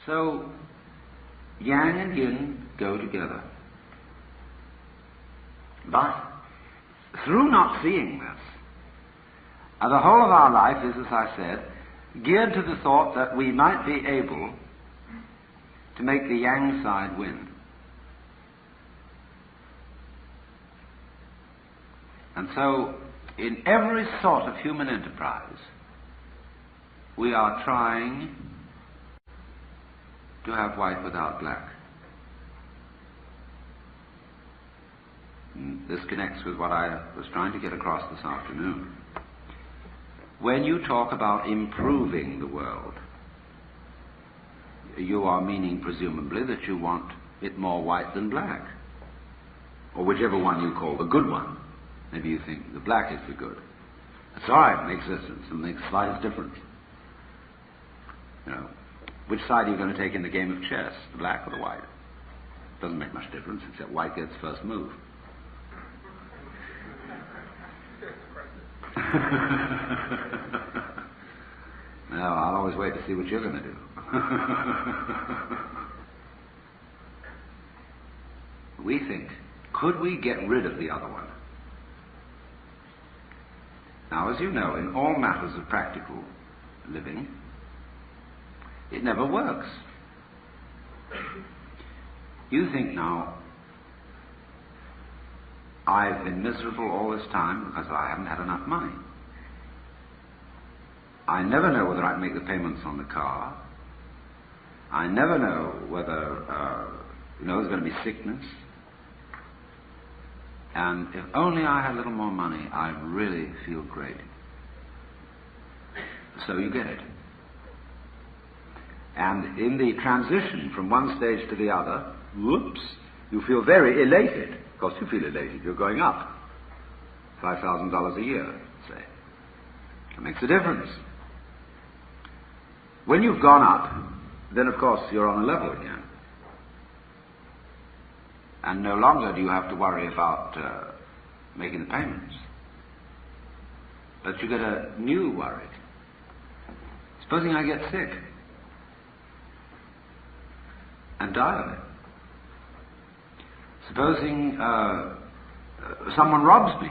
So, yang and yin go together. But, through not seeing this, the whole of our life is, as I said, geared to the thought that we might be able to make the yang side win. And so, in every sort of human enterprise, we are trying to have white without black. And this connects with what I was trying to get across this afternoon. When you talk about improving the world, you are meaning presumably that you want it more white than black, or whichever one you call the good one. Maybe you think the black is the good. That's all right, it makes a slight difference. You know, which side are you going to take in the game of chess, the black or the white? Doesn't make much difference, except white gets first move. No, I'll always wait to see what you're going to do. We think, could we get rid of the other one? Now, as you know, in all matters of practical living, it never works. You think now, I've been miserable all this time because I haven't had enough money. I never know whether I can make the payments on the car. I never know whether, there's going to be sickness. And if only I had a little more money, I'd really feel great. So you get it. And in the transition from one stage to the other, whoops, you feel very elated. Of course you feel elated, you're going up. $5,000 a year, say. That makes a difference. When you've gone up, then of course you're on a level again. And no longer do you have to worry about making the payments. But you get a new worry. Supposing I get sick and die of it. Supposing someone robs me,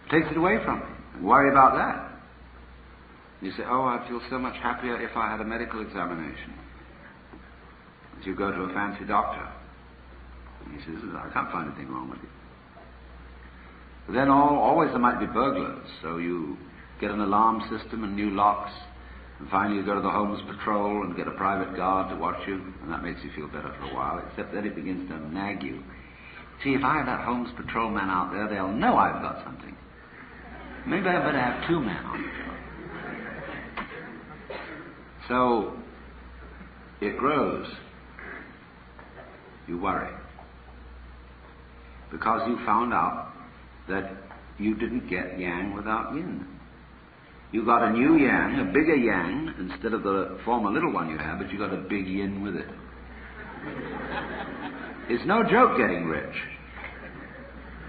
takes it away from me, and worry about that. You say, oh, I'd feel so much happier if I had a medical examination. As you go to a fancy doctor. And he says, I can't find anything wrong with you. But then always there might be burglars, so you get an alarm system and new locks, and finally you go to the Homes Patrol and get a private guard to watch you, and that makes you feel better for a while, except then it begins to nag you. See, if I have that Homes Patrol man out there, they'll know I've got something. Maybe I better have two men on patrol. So, it grows. You worry. Because you found out that you didn't get yang without yin. You got a new yang, a bigger yang, instead of the former little one you had, but you got a big yin with it. It's no joke getting rich.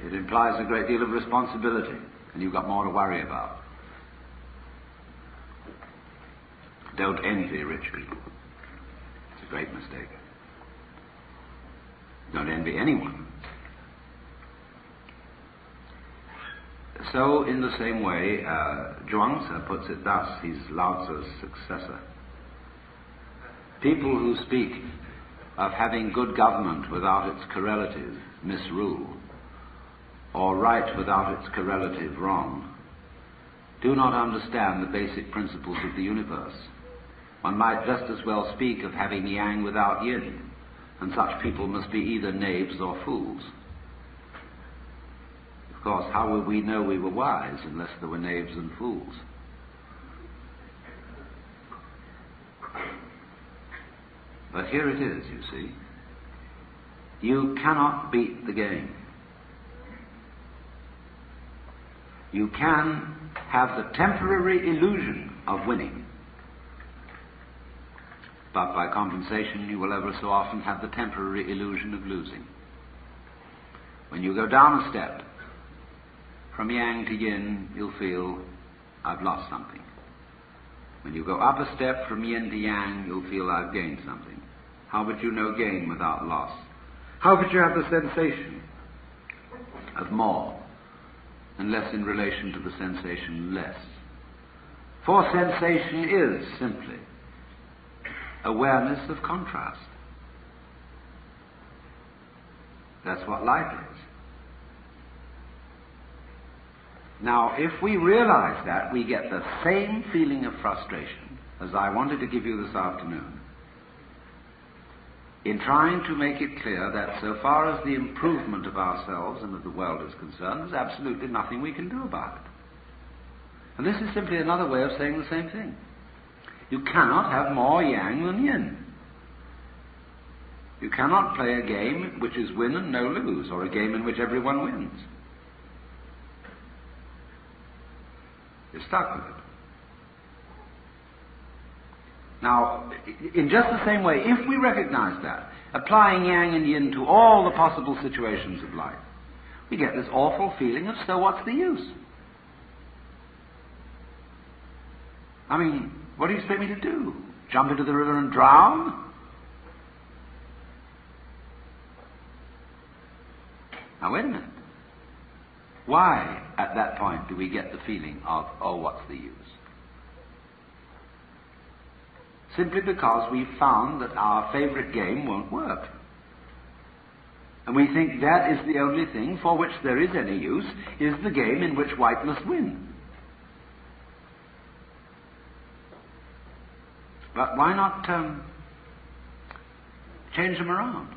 It implies a great deal of responsibility, and you've got more to worry about. Don't envy rich people. It's a great mistake. Don't envy anyone. So, in the same way, Zhuangzi puts it thus, he's Lao Tzu's successor. People who speak of having good government without its correlative, misrule, or right without its correlative, wrong, do not understand the basic principles of the universe. One might just as well speak of having yang without yin, and such people must be either knaves or fools. Of course, how would we know we were wise unless there were knaves and fools? But here it is, you see. You cannot beat the game. You can have the temporary illusion of winning, but by compensation you will ever so often have the temporary illusion of losing. When you go down a step, from yang to yin, you'll feel, I've lost something. When you go up a step from yin to yang, you'll feel I've gained something. How would you know gain without loss? How could you have the sensation of more unless in relation to the sensation less? For sensation is simply awareness of contrast. That's what life is. Now, if we realize that, we get the same feeling of frustration as I wanted to give you this afternoon, in trying to make it clear that so far as the improvement of ourselves and of the world is concerned, there's absolutely nothing we can do about it. And this is simply another way of saying the same thing. You cannot have more yang than yin. You cannot play a game which is win and no lose, or a game in which everyone wins. You're stuck with it. Now, in just the same way, if we recognize that, applying yang and yin to all the possible situations of life, we get this awful feeling of, so what's the use? I mean, what do you expect me to do? Jump into the river and drown? Now, wait a minute. Why, at that point, do we get the feeling of, oh, what's the use? Simply because we've found that our favorite game won't work. And we think that is the only thing for which there is any use, is the game in which white must win. But why not change them around?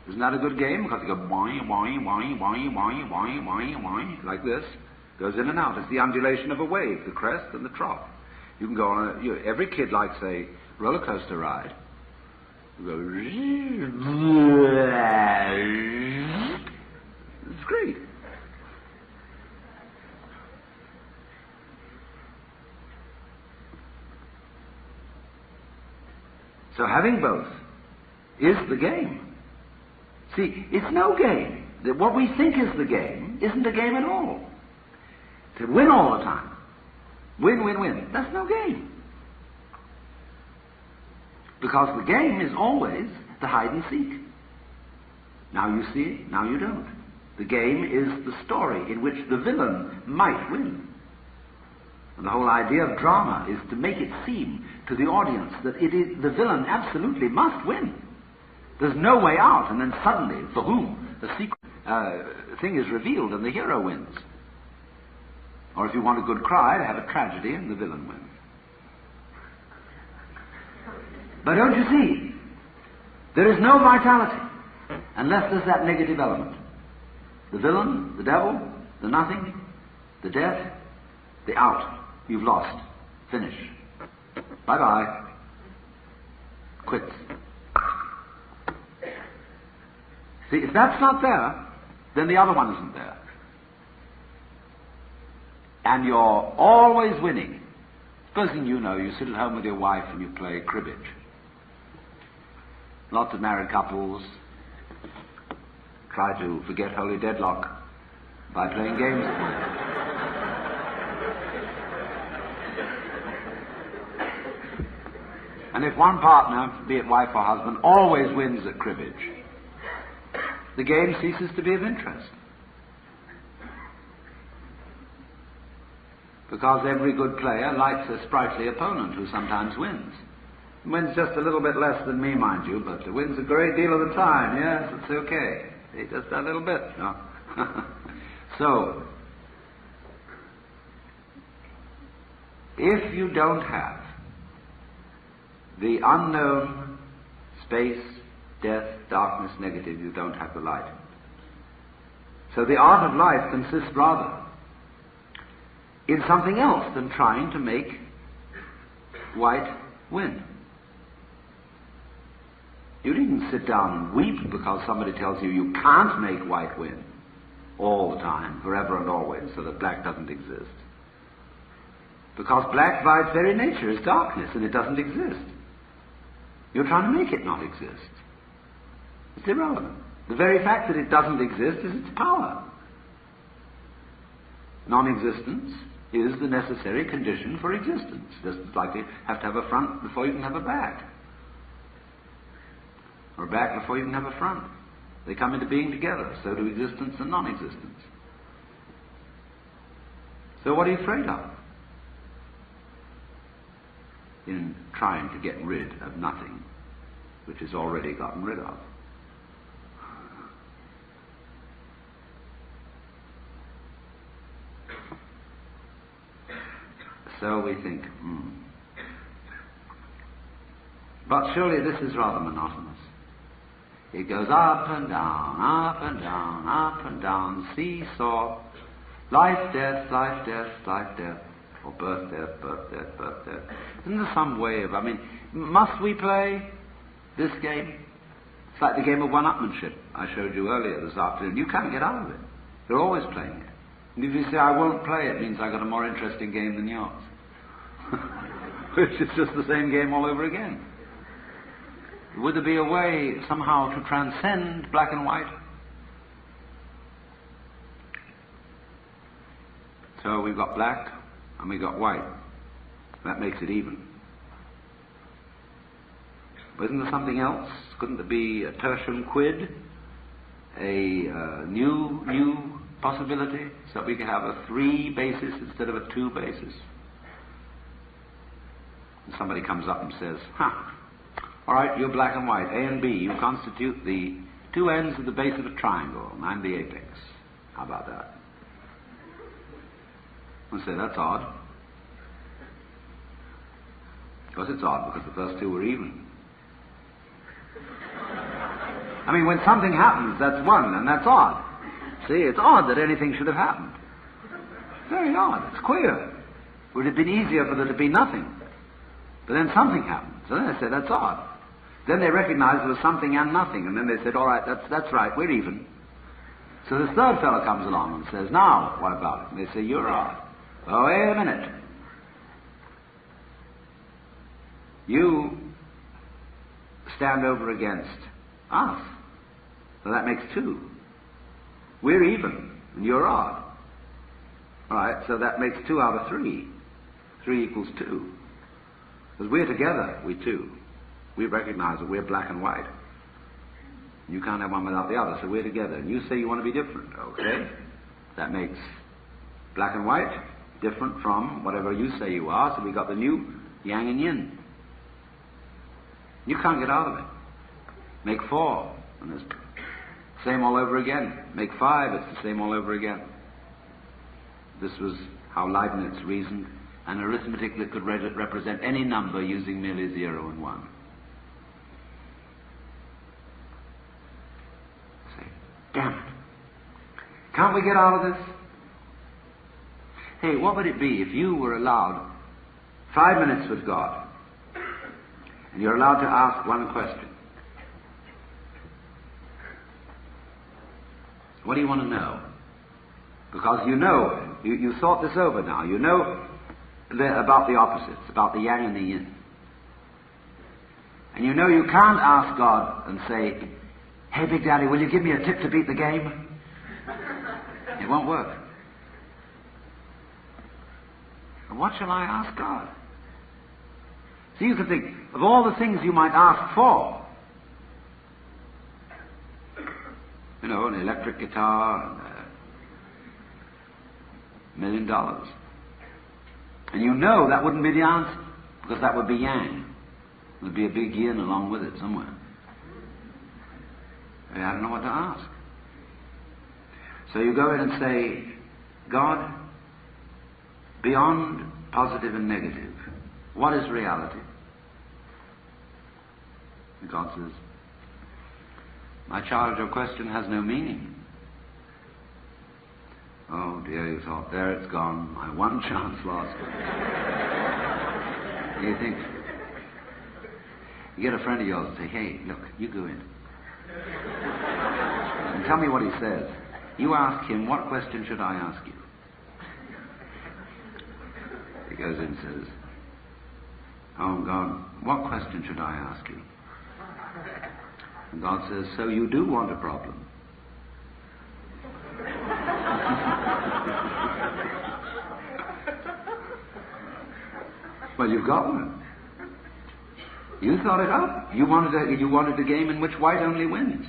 Isn't that a good game? Because you go boing, boing, boing, boing, boing, boing, boing, boing, like this. Goes in and out. It's the undulation of a wave, the crest and the trough. You can go on every kid likes a roller coaster ride. You go, it's great. So having both is the game. See, it's no game. What we think is the game isn't a game at all. To win all the time. Win, win, win. That's no game. Because the game is always the hide and seek. Now you see it, now you don't. The game is the story in which the villain might win. And the whole idea of drama is to make it seem to the audience that the villain absolutely must win. There's no way out, and then suddenly, for whom, the secret thing is revealed and the hero wins. Or if you want a good cry, have a tragedy and the villain wins. But don't you see, there is no vitality unless there's that negative element. The villain, the devil, the nothing, the death, the out. You've lost. Finish. Bye-bye. Quits. See, if that's not there, then the other one isn't there. And you're always winning. Supposing you sit at home with your wife and you play cribbage. Lots of married couples try to forget holy deadlock by playing games at night. And if one partner, be it wife or husband, always wins at cribbage, the game ceases to be of interest. Because every good player likes a sprightly opponent who sometimes wins. Wins just a little bit less than me, mind you, but wins a great deal of the time. Yes, it's okay. Just a little bit. No. So, if you don't have the unknown space, death, darkness, negative, you don't have the light. So the art of life consists rather in something else than trying to make white win. You needn't sit down and weep because somebody tells you you can't make white win all the time, forever and always, so that black doesn't exist. Because black by its very nature is darkness and it doesn't exist. You're trying to make it not exist. It's irrelevant. The very fact that it doesn't exist is its power. Non-existence is the necessary condition for existence. Just like you have to have a front before you can have a back. Or a back before you can have a front. They come into being together. So do existence and non-existence. So what are you afraid of? In trying to get rid of nothing, which is already gotten rid of. So we think, But surely this is rather monotonous. It goes up and down, up and down, up and down, seesaw, life, death, life, death, life, death, or birth, death, birth, death, birth, death. Isn't there some way of, must we play this game? It's like the game of one-upmanship I showed you earlier this afternoon. You can't get out of it. You're always playing it. And if you say, I won't play, it means I've got a more interesting game than yours. Which is just the same game all over again. Would there be a way somehow to transcend black and white? So we've got black and we've got white. That makes it even. But isn't there something else? Couldn't there be a tertium quid? A new possibility? So we could have a 3 basis instead of a 2 basis. And somebody comes up and says, all right, you're black and white, A and B. You constitute the 2 ends of the base of a triangle, and I'm the apex. How about that? We'll say, that's odd. Of course it's odd, because the first 2 were even. When something happens, that's one, and that's odd. See, it's odd that anything should have happened. Very odd. It's queer. Would it have been easier for there to be nothing? But then something happened. So then they said, that's odd. Then they recognized there was something and nothing, and then they said, all right, that's right, we're even. So this third fellow comes along and says, now, what about it? And they say, you're odd. Oh, wait a minute. You stand over against us. So that makes 2. We're even, and you're odd. All right, so that makes 2 out of 3. 3 equals 2. Because we're together, we 2. We recognize that we're black and white. You can't have one without the other, so we're together. And you say you want to be different, okay? That makes black and white different from whatever you say you are, so we got the new yang and yin. You can't get out of it. Make 4, and it's the same all over again. Make 5, it's the same all over again. This was how Leibniz reasoned, an arithmetic that could represent any number using merely 0 and 1. Say, damn it. Can't we get out of this? Hey, what would it be if you were allowed 5 minutes with God, and you're allowed to ask one question? What do you want to know? Because you know, you thought this over now. You know about the opposites, about the yang and the yin. And you know you can't ask God and say, hey, Big Daddy, will you give me a tip to beat the game? It won't work. And what shall I ask God? So you can think of all the things you might ask for. An electric guitar, and $1 million. And you know that wouldn't be the answer, because that would be yang. There'd be a big yin along with it somewhere. I don't know what to ask. So you go in and say, God, beyond positive and negative, what is reality? And God says, my child, your question has no meaning. Oh dear, you thought, there it's gone, my one chance lost. You think, you get a friend of yours and say, hey, look, you go in. And tell me what he says. You ask him, what question should I ask you? He goes in and says, oh God, what question should I ask you? And God says, so you do want a problem. Well, you've got one. You thought it up. You wanted a game in which white only wins.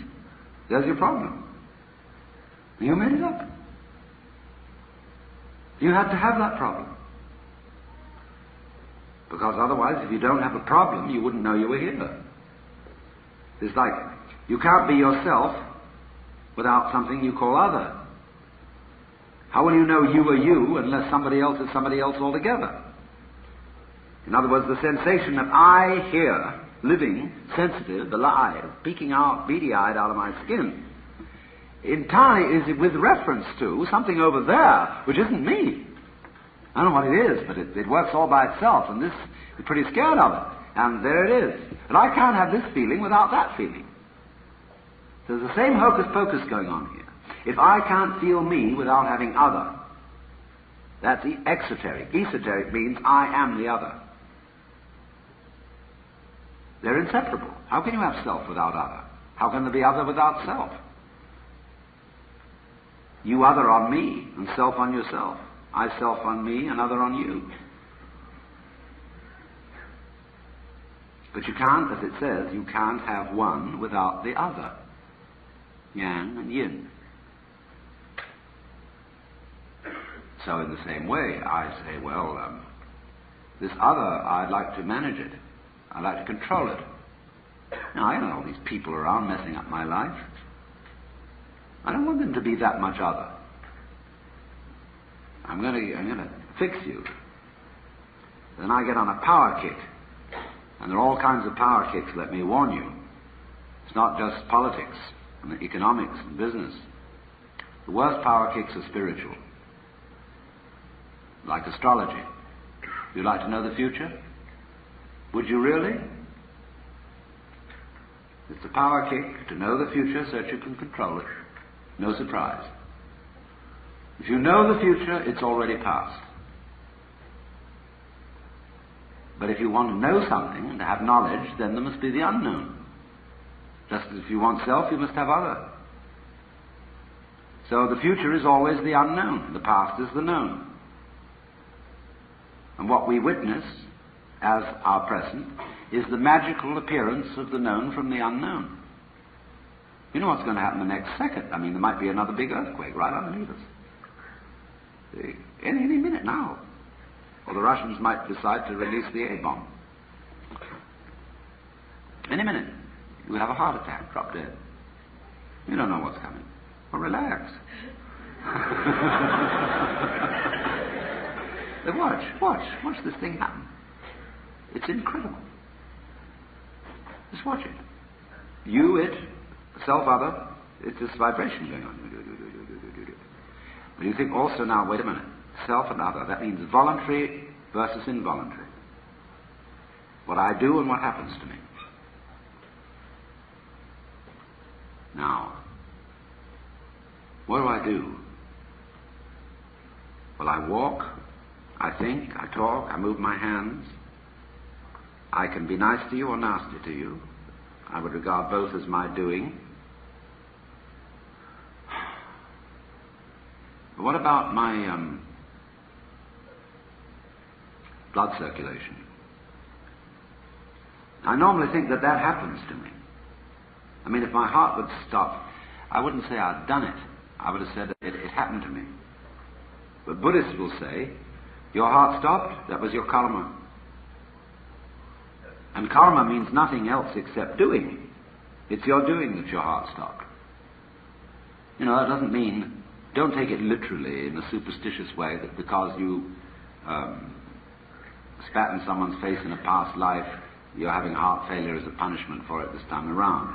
There's your problem. You made it up. You had to have that problem. Because otherwise, if you don't have a problem, you wouldn't know you were here. It's like, you can't be yourself without something you call other. How will you know you are you unless somebody else is somebody else altogether? In other words, the sensation of I here, living, sensitive, alive, peeking out, beady-eyed out of my skin, entirely is with reference to something over there, which isn't me. I don't know what it is, but it works all by itself, and this, you're pretty scared of it. And there it is. But I can't have this feeling without that feeling. So there's the same hocus-pocus going on here. If I can't feel me without having other, that's exoteric. Esoteric means I am the other. They're inseparable. How can you have self without other? How can there be other without self? You other on me, and self on yourself. I self on me, and other on you. But you can't, as it says, you can't have one without the other. Yang and yin. So in the same way, I say, well, this other, I'd like to manage it. I'd like to control it. Now, I don't know all these people around messing up my life. I don't want them to be that much other. I'm going to fix you. Then I get on a power kick. And there are all kinds of power kicks, let me warn you. It's not just politics and economics and business. The worst power kicks are spiritual. Like astrology. You'd like to know the future? Would you really? It's a power kick to know the future so that you can control it. No surprise. If you know the future, it's already past. But if you want to know something and to have knowledge, then there must be the unknown. Just as if you want self, you must have other. So the future is always the unknown. The past is the known. And what we witness as our present is the magical appearance of the known from the unknown. You know what's going to happen the next second. I mean, there might be another big earthquake right underneath us. Any minute now. Or the Russians might decide to release the A-bomb. Any minute. You will have a heart attack, drop dead. You don't know what's coming. Well, relax. Then watch this thing happen. It's incredible. Just watch it. You, it, self-other, it's this vibration going on. But you think also now, wait a minute, self and other, that means voluntary versus involuntary. What I do and what happens to me. Now, what do I do? Well, I walk, I think, I talk, I move my hands. I can be nice to you or nasty to you. I would regard both as my doing. But what about my blood circulation? I normally think that happens to me. I mean, if my heart would stop, I wouldn't say I'd done it. I would have said it happened to me. But Buddhists will say, your heart stopped, that was your karma. And karma means nothing else except doing. It's your doing that your heart stopped. You know, that doesn't mean, don't take it literally in a superstitious way that because you spat in someone's face in a past life, you're having heart failure as a punishment for it this time around.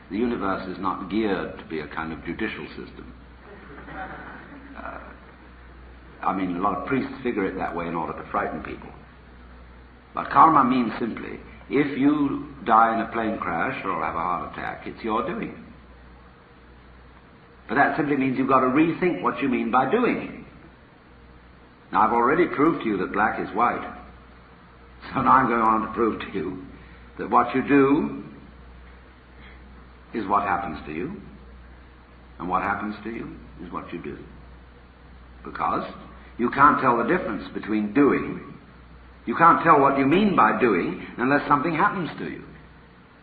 The universe is not geared to be a kind of judicial system. I mean, a lot of priests figure it that way in order to frighten people. But karma means simply, if you die in a plane crash or have a heart attack, it's your doing. But that simply means you've got to rethink what you mean by doing. Now, I've already proved to you that black is white. So now I'm going on to prove to you that what you do is what happens to you, and what happens to you is what you do. Because you can't tell the difference between doing You can't tell what you mean by doing unless something happens to you,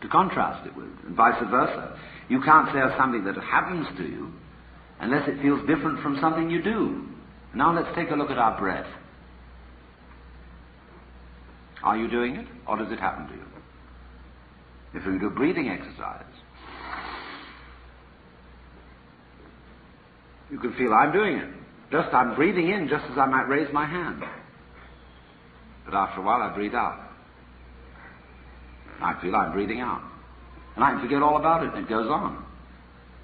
to contrast it with, and vice versa. You can't say of something that happens to you unless it feels different from something you do. Now let's take a look at our breath. Are you doing it, or does it happen to you? If we do a breathing exercise, you can feel I'm doing it. I'm breathing in just as I might raise my hand. But after a while I breathe out. I feel I'm breathing out. And I can forget all about it, and it goes on.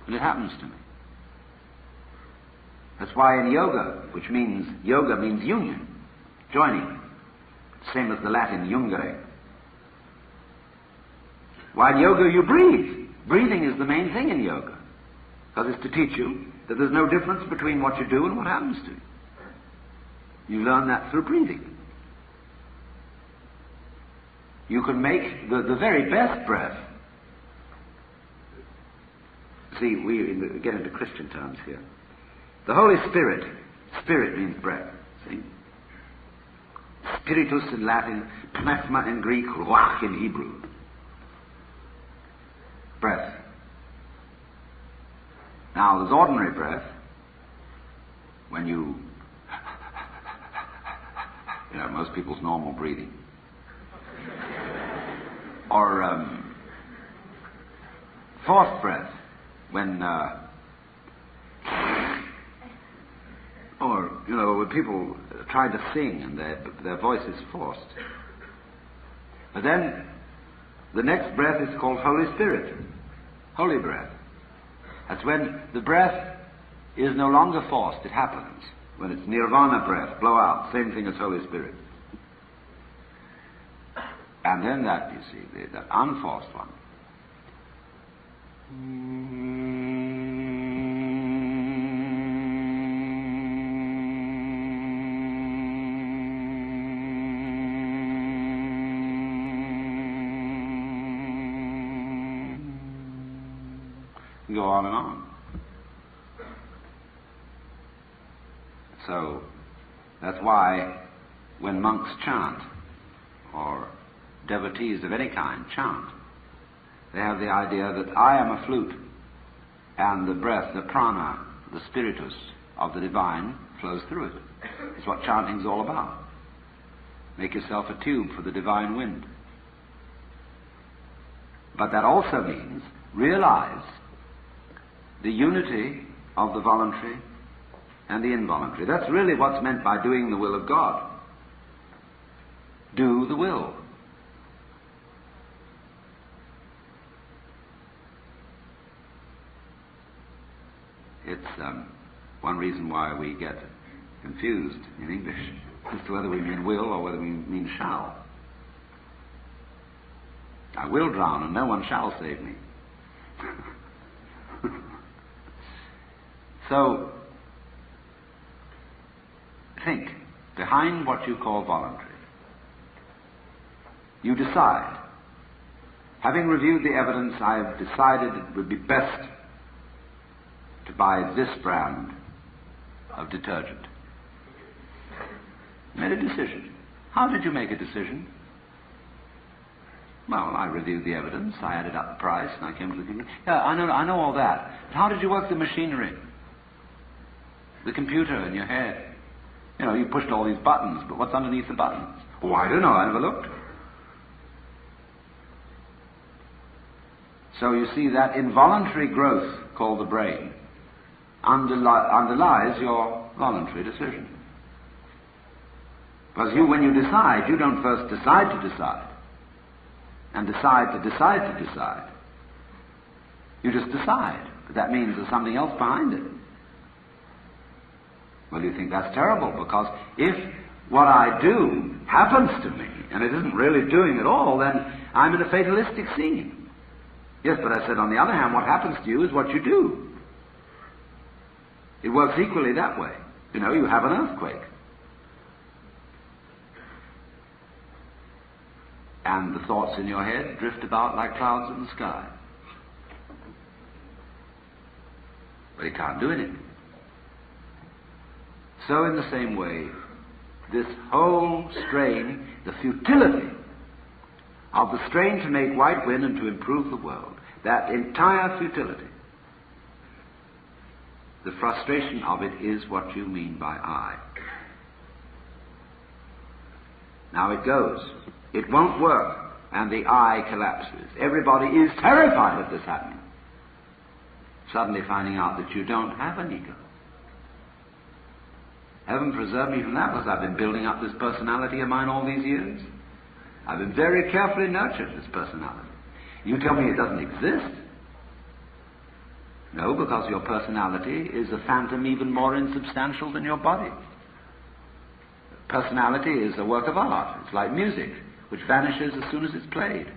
And it happens to me. That's why in yoga means union, joining, same as the Latin jungere. Why in yoga you breathe. Breathing is the main thing in yoga, because it's to teach you that there's no difference between what you do and what happens to you. You learn that through breathing. You can make the very best breath. See, we get into Christian terms here. The Holy Spirit, spirit means breath, see? Spiritus in Latin, pneuma in Greek, ruach in Hebrew. Breath. Now, there's ordinary breath, when you know, most people's normal breathing. Or forced breath, when when people try to sing and their voice is forced. But then the next breath is called Holy Spirit, holy breath. That's when the breath is no longer forced, it happens. When it's nirvana breath, blow out, same thing as Holy Spirit. And then that, you see, that unforced one. Go on and on. So, that's why when monks chant, or devotees of any kind chant, they have the idea that I am a flute, and the breath, the prana, the spiritus of the divine flows through it. It's what chanting's all about. Make yourself a tube for the divine wind. But that also means realize the unity of the voluntary and the involuntary. That's really what's meant by doing the will of God. Do the will. It's one reason why we get confused in English as to whether we mean will or whether we mean shall. I will drown and no one shall save me. So, think, behind what you call voluntary, you decide. Having reviewed the evidence, I have decided it would be best to buy this brand of detergent. Made a decision. How did you make a decision? Well, I reviewed the evidence, I added up the price, and I came to the conclusion. Yeah, I know all that. But how did you work the machinery? The computer in your head. You know, you pushed all these buttons, but what's underneath the buttons? Oh, I don't know, I never looked. So you see that involuntary growth, called the brain, underlies your voluntary decision. Because when you decide, you don't first decide to decide, and decide to decide to decide. You just decide. But that means there's something else behind it. Well, you think that's terrible, because if what I do happens to me, and it isn't really doing at all, then I'm in a fatalistic scene. Yes, but I said, on the other hand, what happens to you is what you do. It works equally that way. You know, you have an earthquake. And the thoughts in your head drift about like clouds in the sky. But you can't do anything. So in the same way, this whole strain, the futility of the strain to make white win and to improve the world, that entire futility, the frustration of it is what you mean by I. Now it goes. It won't work, and the I collapses. Everybody is terrified of this happening. Suddenly finding out that you don't have an ego. Heaven preserve me from that, because I've been building up this personality of mine all these years. I've been very carefully nurtured this personality. You tell me it doesn't exist? No, because your personality is a phantom even more insubstantial than your body. Personality is a work of art. It's like music, which vanishes as soon as it's played.